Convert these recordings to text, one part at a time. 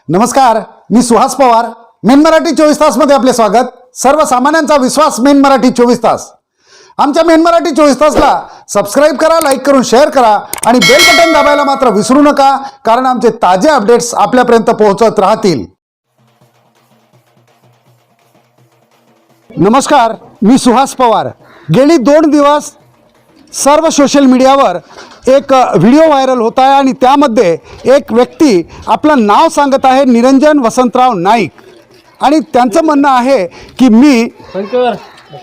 नमस्कार, मी सुहास पवार. मेन मराठी 24 तास मध्ये आपले स्वागत. सर्वसामान्यांचा विश्वास मेन मराठी 24 तास. आमच्या मेन मराठी 24 तासला सबस्क्राईब करा, लाईक करून शेअर करा आणि बेल बटन दाबायला मात्र विसरू नका, कारण आमचे ताजे अपडेट्स आपल्यापर्यंत पोहोचत राहतील. नमस्कार, मी सुहास पवार. गेली 2 दिवस सर्व सोशल मीडियावर एक व्हिडिओ व्हायरल होत आहे आणि त्यामध्ये एक व्यक्ती आपलं नाव सांगत आहे, निरंजन वसंतराव नाईक, आणि त्यांचं म्हणणं आहे की मी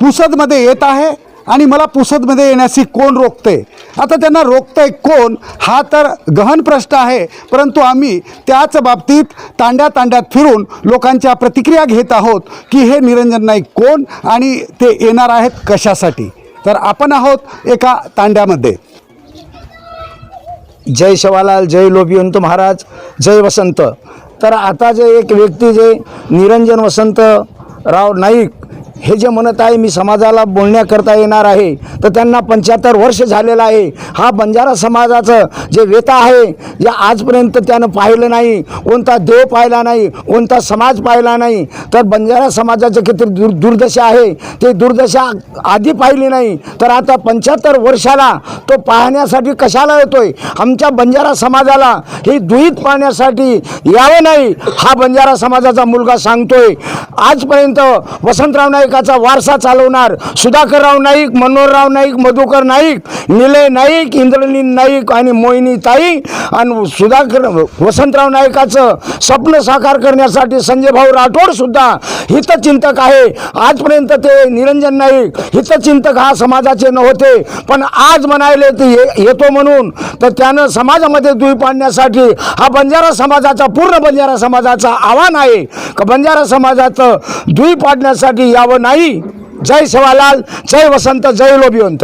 पुसदमध्ये येत आहे आणि मला पुसदमध्ये येण्याची कोण रोखते. आता त्यांना रोखतंय कोण हा तर गहन प्रश्न आहे, परंतु आम्ही त्याच बाबतीत तांड्यात फिरून लोकांच्या प्रतिक्रिया घेत आहोत की हे निरंजन नाईक कोण आणि ते येणार आहेत कशासाठी. तर आपण आहोत एका तांड्यामध्ये. जय शिवालाल, जय लोभिवंत महाराज, जय वसंत. तर आता जे एक व्यक्ती जे निरंजन वसंतराव नाईक हे जे म्हणत आहे मी समाजाला बोलण्याकरता येणार आहे, तर त्यांना 75 वर्ष झालेलं आहे. हा बंजारा समाजाचं जे व्यथा आहे, जे आजपर्यंत त्यानं पाहिलं नाही, कोणता देव पाहिला नाही, कोणता समाज पाहिला नाही. तर बंजारा समाजाचं किती दुर्दशा आहे, ते दुर्दशा आधी पाहिली नाही, तर आता 75 वर्षाला तो पाहण्यासाठी कशाला येतोय. आमच्या बंजारा समाजाला ही दुहित पाहण्यासाठी यावं नाही, हा बंजारा समाजाचा मुलगा सांगतोय. आजपर्यंत वसंतराव नाईकाचा वारसा चालवणार सुधाकरराव नाईक, मनोहरराव नाईक, मधुकर नाईक, निलय नाईक, इंद्रनील नाईक आणि मोहिनी ताई, आणि वसंतराव नाईकाचं स्वप्न साकार करण्यासाठी संजय भाऊ राठोड सुद्धा हितचिंतक आहे. आजपर्यंत ते निरंजन नाईक हितचिंतक हा समाजाचे नव्हते, पण आज म्हणायले ते येतो म्हणून, तर त्यानं समाजामध्ये दुई पाडण्यासाठी हा बंजारा समाजाचा, पूर्ण बंजारा समाजाचा आव्हान आहे का बंजारा समाजाचं दुई पाडण्यासाठी यावं नाही. जय शिवालाल, जय वसंत, जय लोभिवंत.